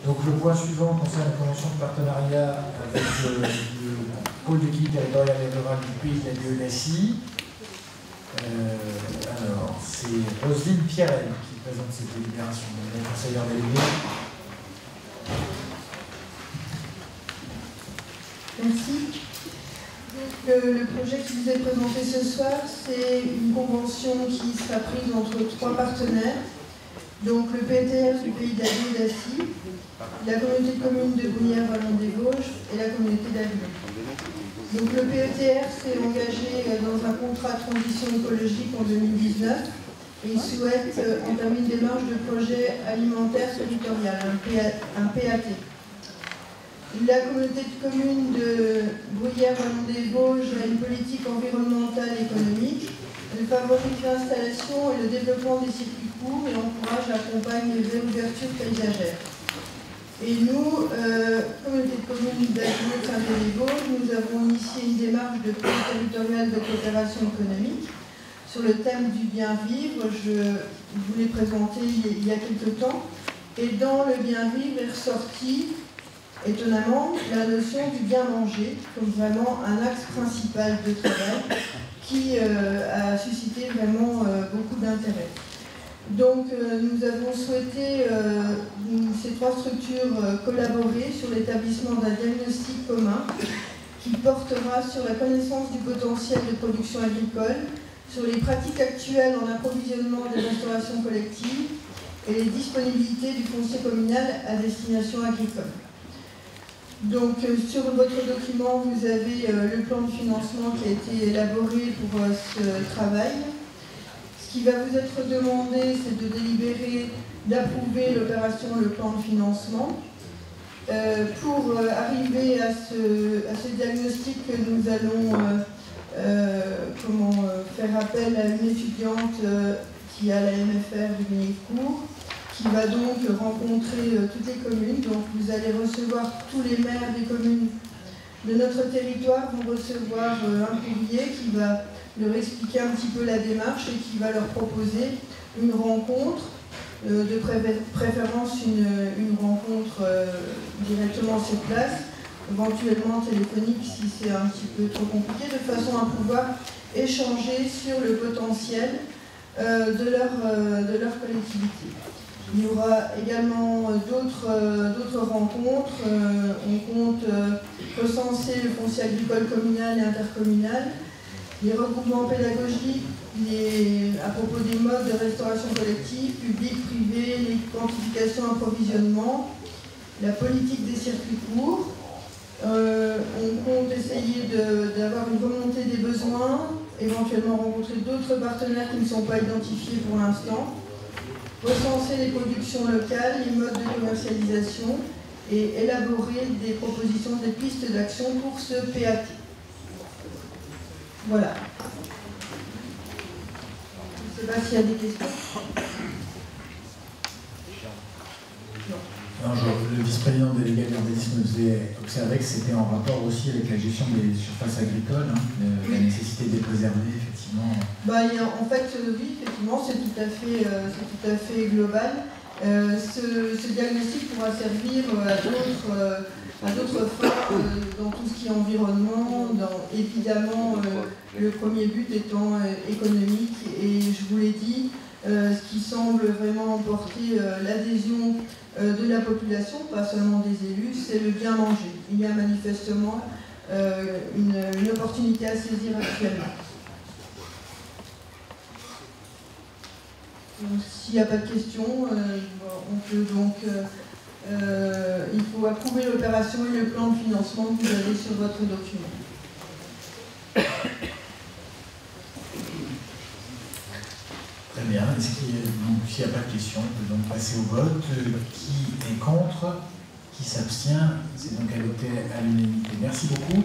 Donc le point suivant concerne la convention de partenariat avec le pôle d'équilibre territorial et rural du pays de la DENACI. Alors, c'est Roselyne Pierrel qui présente cette délibération. La conseillère déléguée. Merci. Le projet qui vous est présenté ce soir, c'est une convention qui sera prise entre 3 partenaires. Donc le PETR du pays d'Assy, la communauté de communes de Bruyères-Wallon-des-Vosges et la communauté d'Avignon. Donc le PETR s'est engagé dans un contrat de transition écologique en 2019 et il souhaite entamer une démarche de projet alimentaire territorial, un PAT. La communauté de communes de Bruyères-Wallon-des-Vosges a une politique environnementale et économique. Elle favorise l'installation et le développement des circuits courts et encourage et accompagne les réouvertures paysagères. Et nous, communauté de communes d'Avignon et Saint-Denis-des-Vosges, nous avons initié une démarche de projet territorial de coopération économique sur le thème du bien vivre. Je vous l'ai présenté il y a quelque temps. Et dans le bien vivre est ressorti, étonnamment, la notion du bien manger comme vraiment un axe principal de travail qui a suscité vraiment beaucoup d'intérêt. Donc nous avons souhaité, ces 3 structures, collaborer sur l'établissement d'un diagnostic commun qui portera sur la connaissance du potentiel de production agricole, sur les pratiques actuelles en approvisionnement des restaurations collectives et les disponibilités du foncier communal à destination agricole. Donc sur votre document, vous avez le plan de financement qui a été élaboré pour ce travail. Ce qui va vous être demandé, c'est de délibérer, d'approuver l'opération, le plan de financement. Pour arriver à ce diagnostic, nous allons faire appel à une étudiante qui a la MFR du Guénécourt, qui va donc rencontrer toutes les communes. Donc vous allez recevoir, tous les maires des communes de notre territoire vont recevoir un courrier qui va leur expliquer un petit peu la démarche et qui va leur proposer une rencontre, de préférence une rencontre directement sur place, éventuellement téléphonique si c'est un petit peu trop compliqué, de façon à pouvoir échanger sur le potentiel de leur collectivité. Il y aura également d'autres rencontres. On compte recenser le foncier agricole communal et intercommunal, les regroupements pédagogiques, à propos des modes de restauration collective, public, privé, les quantifications approvisionnement, la politique des circuits courts. On compte essayer d'avoir une remontée des besoins, éventuellement rencontrer d'autres partenaires qui ne sont pas identifiés pour l'instant, recenser les productions locales, les modes de commercialisation et élaborer des propositions, des pistes d'action pour ce PAT. Voilà. Je ne sais pas s'il y a des questions. Non, le vice-président délégué de l'urbanisme nous faisait observer que c'était en rapport aussi avec la gestion des surfaces agricoles, la nécessité de les préserver, effectivement. En fait, oui, effectivement, c'est tout à fait global. Ce diagnostic pourra servir à d'autres fins dans tout ce qui est environnement, évidemment le premier but étant économique. Et je vous l'ai dit, ce qui semble vraiment emporter l'adhésion de la population, pas seulement des élus, c'est le bien manger. Il y a manifestement une opportunité à saisir actuellement. S'il n'y a pas de questions, on peut donc... il faut approuver l'opération et le plan de financement que vous avez sur votre document. Très bien. S'il n'y a pas de questions, on peut donc passer au vote. Qui est contre? Qui s'abstient? C'est donc adopté à l'unanimité. Merci beaucoup.